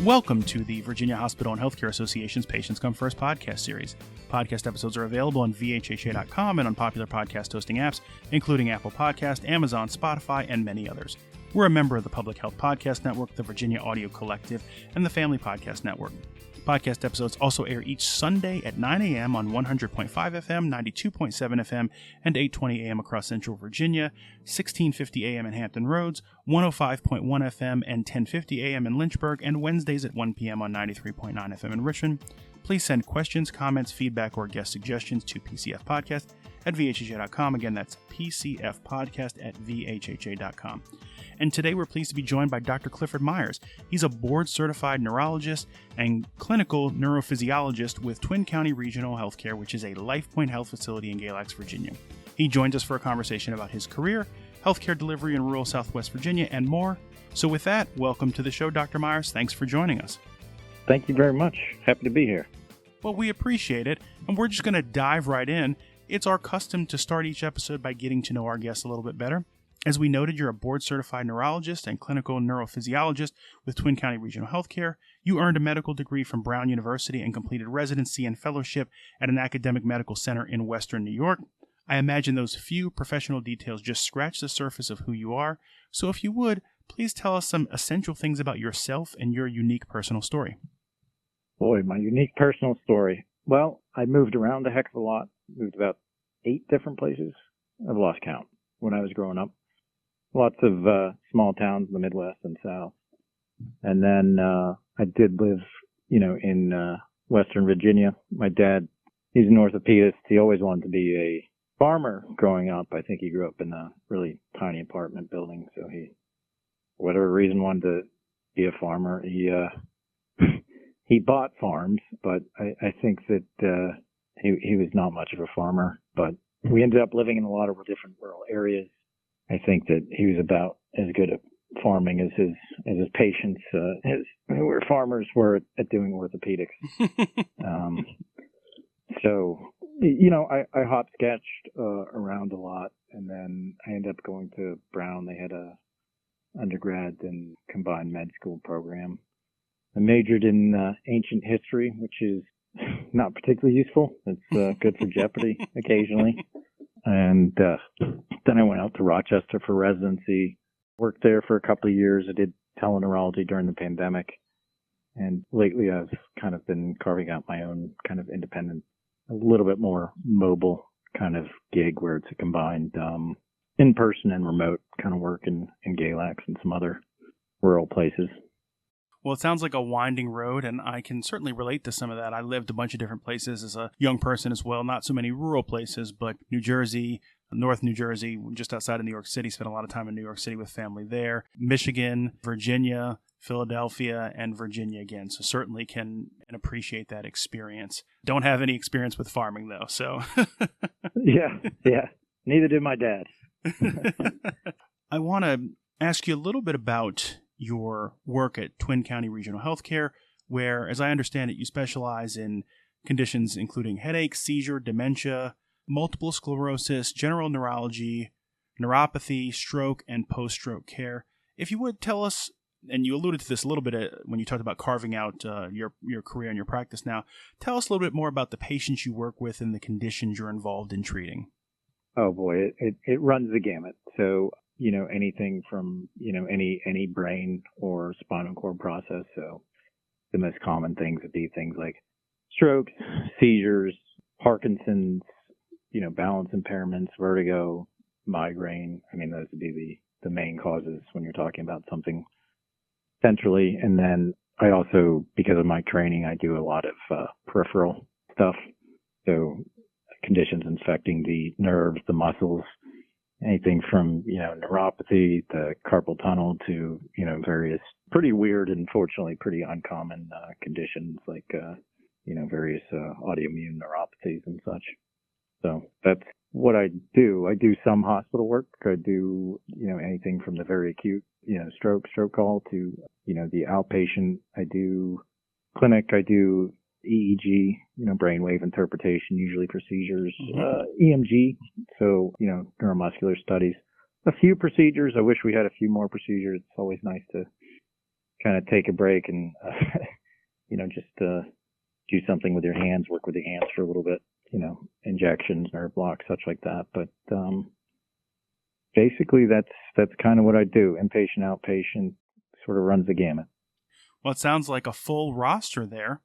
Welcome to the Virginia Hospital and Healthcare Association's Patients Come First podcast series. Podcast episodes are available on VHHA.com and on popular podcast hosting apps, including Apple Podcast, Amazon, Spotify, and many others. We're a member of the Public Health Podcast Network, the Virginia Audio Collective, and the Family Podcast Network. Podcast episodes also air each Sunday at 9 a.m. on 100.5 FM, 92.7 FM, and 8:20 a.m. across Central Virginia, 1650 a.m. in Hampton Roads, 105.1 FM, and 1050 a.m. in Lynchburg, and Wednesdays at 1 p.m. on 93.9 FM in Richmond. Please send questions, comments, feedback, or guest suggestions to pcfpodcast@vhha.com. Again, that's pcfpodcast@vhha.com. And today we're pleased to be joined by Dr. Clifford Meyers. He's a board-certified neurologist and clinical neurophysiologist with Twin County Regional Healthcare, which is a Lifepoint Health facility in Galax, Virginia. He joins us for a conversation about his career, healthcare delivery in rural Southwest Virginia, and more. So with that, welcome to the show, Dr. Meyers. Thanks for joining us. Thank you very much. Happy to be here. Well, we appreciate it, and we're just going to dive right in. It's our custom to start each episode by getting to know our guests a little bit better. As we noted, you're a board-certified neurologist and clinical neurophysiologist with Twin County Regional Healthcare. You earned a medical degree from Brown University and completed residency and fellowship at an academic medical center in Western New York. I imagine those few professional details just scratch the surface of who you are. So if you would, please tell us some essential things about yourself and your unique personal story. Boy, my unique personal story. Well, I moved around a heck of a lot. Moved about 8 different places. I've lost count when I was growing up. Lots of small towns in the Midwest and South. And then I did live, in Western Virginia. My dad, he's an orthopedist. He always wanted to be a farmer growing up. I think he grew up in a really tiny apartment building. So he, for whatever reason, wanted to be a farmer. He bought farms, but I think that he was not much of a farmer. But we ended up living in a lot of different rural areas. I think that he was about as good at farming as his patients, who were farmers, were at doing orthopedics. So, I hopscotched around a lot, and then I ended up going to Brown. They had a undergrad and combined med school program. I majored in ancient history, which is not particularly useful. It's good for Jeopardy occasionally. And then I went out to Rochester for residency, worked there for a couple of years. I did teleneurology during the pandemic. And lately I've kind of been carving out my own kind of independent, a little bit more mobile kind of gig where it's a combined in-person and remote kind of work in Galax and some other rural places. Well, it sounds like a winding road, and I can certainly relate to some of that. I lived a bunch of different places as a young person as well. Not so many rural places, but New Jersey, North New Jersey, just outside of New York City. Spent a lot of time in New York City with family there. Michigan, Virginia, Philadelphia, and Virginia again. So certainly can appreciate that experience. Don't have any experience with farming, though. So Yeah. Neither did my dad. I want to ask you a little bit about your work at Twin County Regional Healthcare, where, as I understand it, you specialize in conditions including headache, seizure, dementia, multiple sclerosis, general neurology, neuropathy, stroke, and post-stroke care. If you would tell us, and you alluded to this a little bit when you talked about carving out your career and your practice now, tell us a little bit more about the patients you work with and the conditions you're involved in treating. Oh boy, it runs the gamut. So anything from, any brain or spinal cord process. So the most common things would be things like strokes, seizures, Parkinson's, balance impairments, vertigo, migraine. I mean, those would be the main causes when you're talking about something centrally. And then I also, because of my training, I do a lot of peripheral stuff. So conditions infecting the nerves, the muscles, anything from, neuropathy, the carpal tunnel to, various pretty weird and fortunately pretty uncommon conditions like, various autoimmune neuropathies and such. So that's what I do. I do some hospital work. I do, anything from the very acute, stroke call to, the outpatient. I do clinic. I do EEG, brainwave interpretation, usually for seizures, EMG, so, neuromuscular studies. A few procedures. I wish we had a few more procedures. It's always nice to kind of take a break and, just do something with your hands, work with your hands for a little bit, injections, nerve blocks, such like that. But basically, that's kind of what I do. Inpatient, outpatient, sort of runs the gamut. Well, it sounds like a full roster there.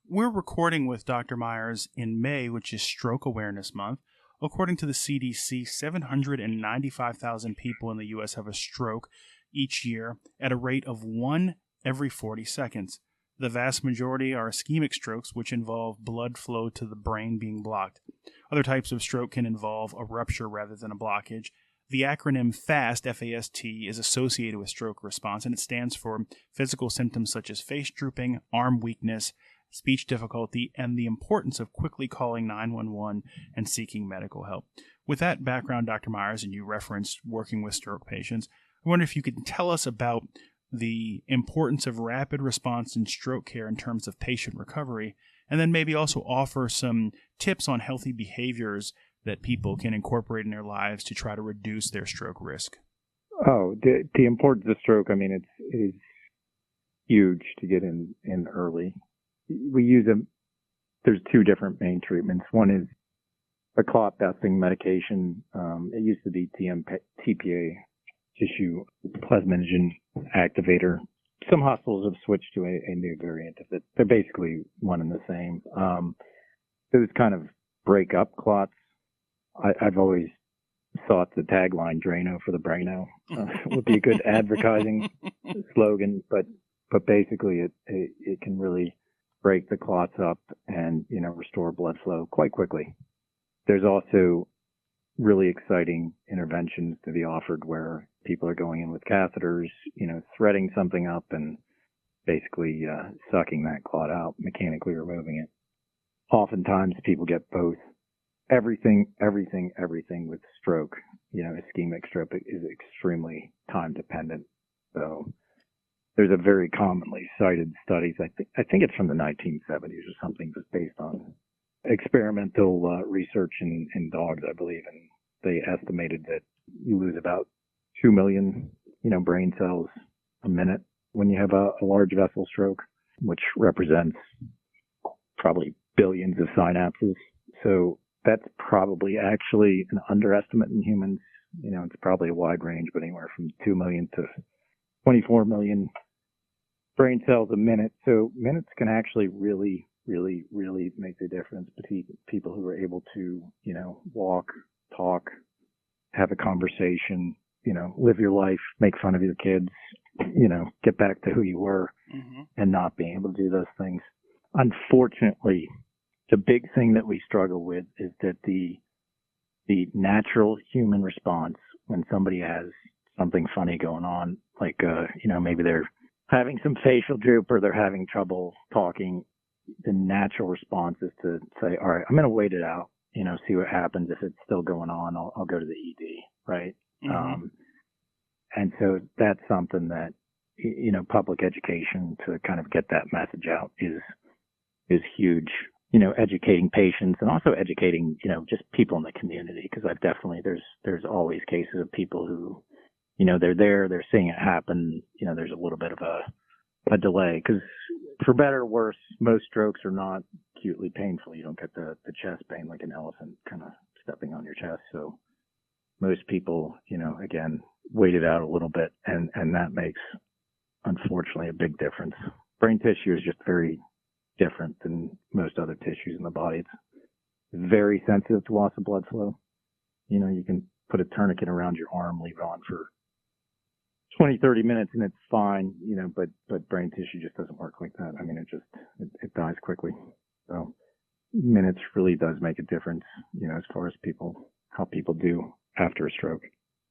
We're recording with Dr. Meyers in May, which is Stroke Awareness Month. According to the CDC, 795,000 people in the U.S. have a stroke each year at a rate of 1 every 40 seconds. The vast majority are ischemic strokes, which involve blood flow to the brain being blocked. Other types of stroke can involve a rupture rather than a blockage. The acronym FAST, F-A-S-T, is associated with stroke response, and it stands for physical symptoms such as face drooping, arm weakness, speech difficulty, and the importance of quickly calling 911 and seeking medical help. With that background, Dr. Meyers, and you referenced working with stroke patients, I wonder if you could tell us about the importance of rapid response in stroke care in terms of patient recovery, and then maybe also offer some tips on healthy behaviors that people can incorporate in their lives to try to reduce their stroke risk. Oh, the importance of stroke, it is huge to get in early. We use there's two different main treatments. One is a clot busting medication. It used to be TPA, tissue plasminogen activator. Some hospitals have switched to a new variant of it. They're basically one and the same. Those kind of break up clots. I've always thought the tagline "Drano for the Braino" would be a good advertising slogan, but basically it can really break the clots up and restore blood flow quite quickly. There's also really exciting interventions to be offered where people are going in with catheters, threading something up and basically sucking that clot out, mechanically removing it. Oftentimes people get both. Everything with stroke, ischemic stroke is extremely time dependent. So there's a very commonly cited studies. I think it's from the 1970s or something, just based on experimental research in dogs, I believe, and they estimated that you lose about 2 million, brain cells a minute when you have a large vessel stroke, which represents probably billions of synapses. So that's probably actually an underestimate in humans. It's probably a wide range, but anywhere from 2 million to 24 million brain cells a minute. So minutes can actually really, really, really make the difference between people who are able to, walk, talk, have a conversation, live your life, make fun of your kids, get back to who you were, and not being able to do those things. Unfortunately, the big thing that we struggle with is that the natural human response when somebody has something funny going on, like, maybe they're having some facial droop or they're having trouble talking, the natural response is to say, all right, I'm going to wait it out, see what happens. If it's still going on, I'll go to the ED, right? And so that's something that, public education to kind of get that message out is huge. Educating patients and also educating, just people in the community, because there's always cases of people who, they're seeing it happen. There's a little bit of a delay, because for better or worse, most strokes are not acutely painful. You don't get the chest pain like an elephant kind of stepping on your chest. So most people, again, wait it out a little bit, and that makes, unfortunately, a big difference. Brain tissue is just very different than most other tissues in the body. It's very sensitive to loss of blood flow. You can put a tourniquet around your arm, leave it on for 20, 30 minutes and it's fine, but brain tissue just doesn't work like that. It dies quickly. So minutes really does make a difference, as far as how people do after a stroke.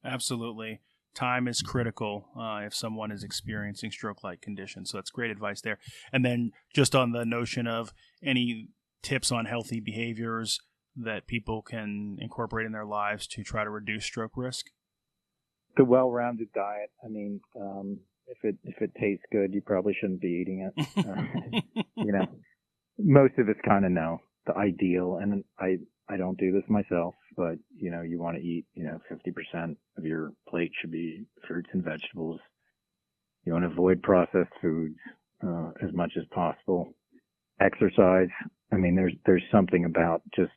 Absolutely. Time is critical if someone is experiencing stroke-like conditions. So that's great advice there. And then just on the notion of any tips on healthy behaviors that people can incorporate in their lives to try to reduce stroke risk? The well-rounded diet. If it tastes good, you probably shouldn't be eating it. Most of us kind of know the ideal, and I don't do this myself, but you want to eat, 50% of your plate should be fruits and vegetables. You want to avoid processed foods as much as possible. Exercise. I mean, there's something about just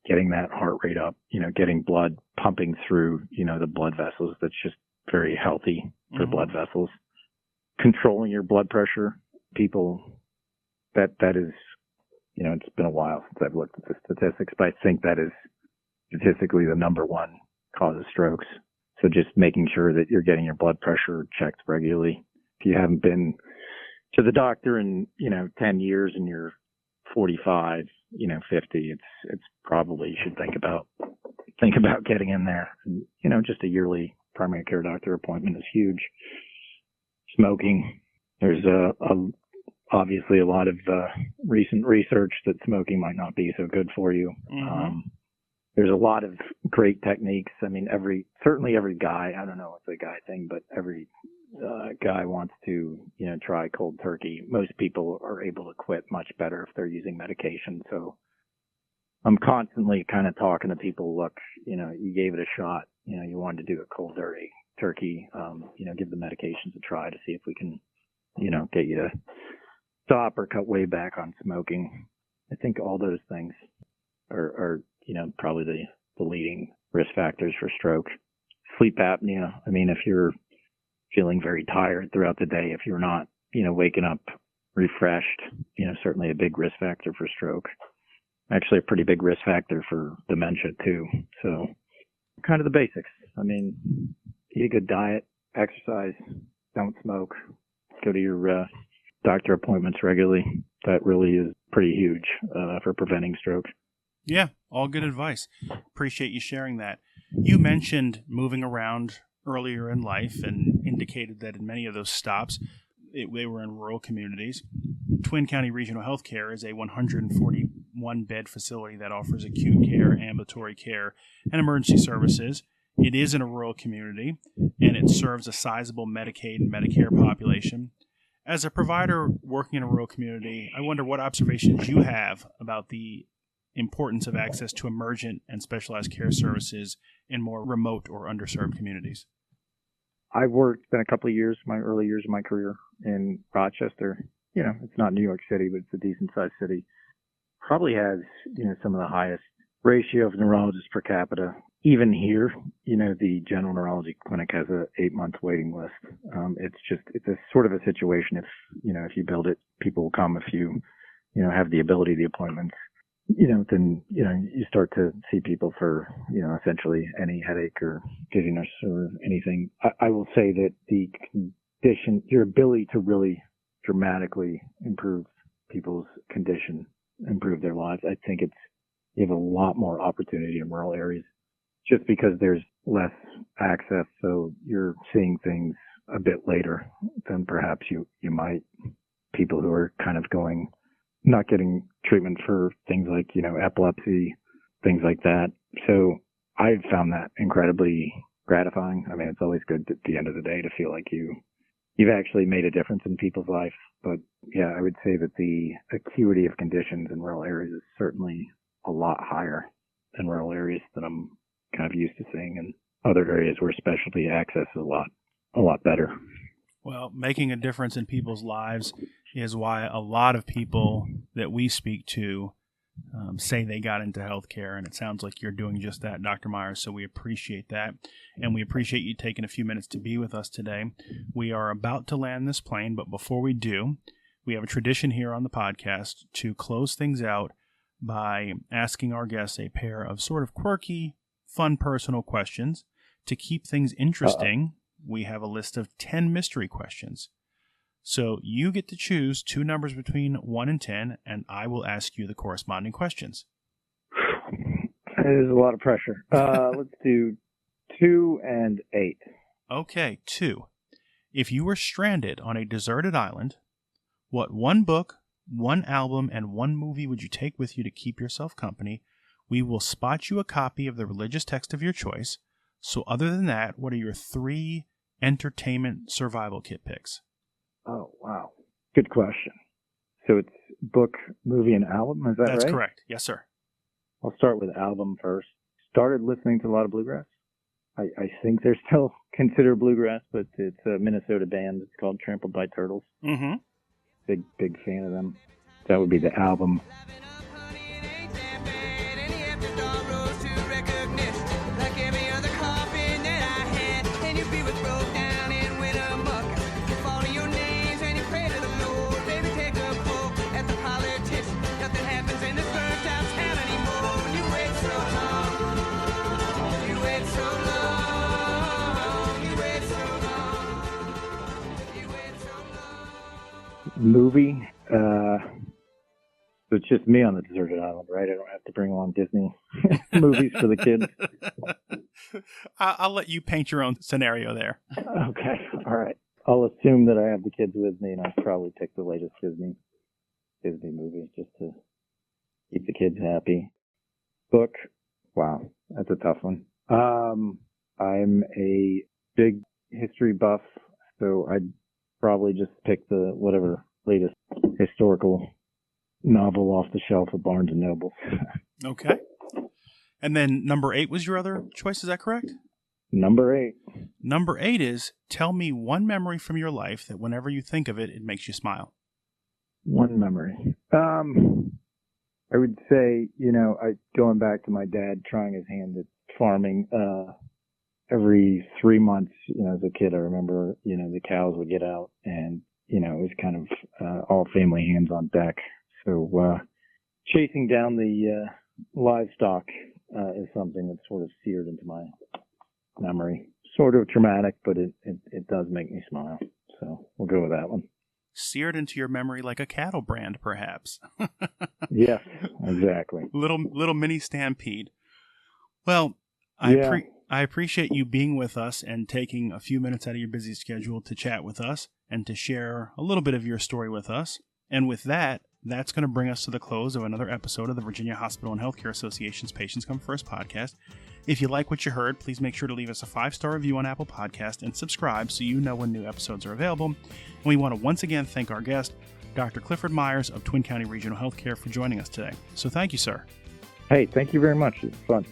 getting that heart rate up, getting blood pumping through, the blood vessels. That's just very healthy for blood vessels. Controlling your blood pressure. People, that is, it's been a while since I've looked at the statistics, but I think that is statistically the number one cause of strokes. So just making sure that you're getting your blood pressure checked regularly. If you haven't been to the doctor in, 10 years and you're 45, 50, it's probably you should think about getting in there. And, just a yearly primary care doctor appointment is huge. Smoking. There's obviously a lot of recent research that smoking might not be so good for you. There's a lot of great techniques. I mean, certainly every guy, I don't know if it's a guy thing, but every guy wants to, try cold turkey. Most people are able to quit much better if they're using medication. So I'm constantly kind of talking to people, look, you gave it a shot, you wanted to do a cold turkey, give the medications a try to see if we can, get you to stop or cut way back on smoking. I think all those things are probably the leading risk factors for stroke. Sleep apnea. I mean, if you're feeling very tired throughout the day, if you're not, waking up refreshed, certainly a big risk factor for stroke. Actually a pretty big risk factor for dementia too. So kind of the basics. I mean, eat a good diet, exercise, don't smoke, go to your doctor appointments regularly. That really is pretty huge for preventing stroke. Yeah, all good advice. Appreciate you sharing that. You mentioned moving around earlier in life and indicated that in many of those stops, they were in rural communities. Twin County Regional Healthcare is a 141-bed facility that offers acute care, ambulatory care, and emergency services. It is in a rural community, and it serves a sizable Medicaid and Medicare population. As a provider working in a rural community, I wonder what observations you have about the importance of access to emergent and specialized care services in more remote or underserved communities. I've spent a couple of years, my early years of my career in Rochester. It's not New York City, but it's a decent sized city. Probably has, some of the highest ratio of neurologists per capita. Even here, the general neurology clinic has a 8-month waiting list. It's a sort of a situation. If you build it, people will come. If you, have the ability, the appointments, then, you start to see people for, essentially any headache or dizziness or anything. I will say that the condition, your ability to really dramatically improve people's condition, improve their lives, I think you have a lot more opportunity in rural areas just because there's less access. So you're seeing things a bit later than perhaps you might. People who are kind of not getting treatment for things like, epilepsy, things like that. So I found that incredibly gratifying. I mean, it's always good at the end of the day to feel like you've actually made a difference in people's life. But yeah, I would say that the acuity of conditions in rural areas is certainly a lot higher than rural areas that I'm kind of used to seeing in other areas where specialty access is a lot better. Well, making a difference in people's lives is why a lot of people that we speak to say they got into healthcare, and it sounds like you're doing just that, Dr. Meyers, so we appreciate that, and we appreciate you taking a few minutes to be with us today. We are about to land this plane, but before we do, we have a tradition here on the podcast to close things out by asking our guests a pair of sort of quirky, fun, personal questions. To keep things interesting, we have a list of 10 mystery questions. So you get to choose two numbers between 1 and 10, and I will ask you the corresponding questions. There's a lot of pressure. Let's do 2 and 8. Okay, 2. If you were stranded on a deserted island, what one book, one album, and one movie would you take with you to keep yourself company? We will spot you a copy of the religious text of your choice. So other than that, what are your 3 entertainment survival kit picks? Oh, wow. Good question. So it's book, movie, and album, is that right? That's correct. Yes, sir. I'll start with album first. Started listening to a lot of bluegrass. I think they're still considered bluegrass, but it's a Minnesota band. It's called Trampled by Turtles. Mm-hmm. Big fan of them. That would be the album. Movie, so it's just me on the deserted island, right? I don't have to bring along Disney movies for the kids. I'll let you paint your own scenario there. Okay, all right. I'll assume that I have the kids with me, and I'll probably pick the latest Disney movie just to keep the kids happy. Book, wow, that's a tough one. I'm a big history buff, so I'd probably just pick the whatever latest historical novel off the shelf at Barnes & Noble. Okay. And then number 8 was your other choice, is that correct? Number 8. Number 8 is, tell me one memory from your life that whenever you think of it, it makes you smile. One memory. I would say, going back to my dad trying his hand at farming, every 3 months, as a kid, I remember, the cows would get out and, it was kind of all family hands on deck. So chasing down the livestock is something that's sort of seared into my memory. Sort of traumatic, but it does make me smile. So we'll go with that one. Seared into your memory like a cattle brand, perhaps. Yes, exactly. Little mini stampede. Well, I appreciate you being with us and taking a few minutes out of your busy schedule to chat with us and to share a little bit of your story with us. And with that, that's going to bring us to the close of another episode of the Virginia Hospital and Healthcare Association's Patients Come First podcast. If you like what you heard, please make sure to leave us a 5-star review on Apple Podcast and subscribe so you know when new episodes are available. And we want to once again thank our guest, Dr. Clifford Meyers of Twin County Regional Healthcare, for joining us today. So thank you, sir. Hey, thank you very much. It's fun.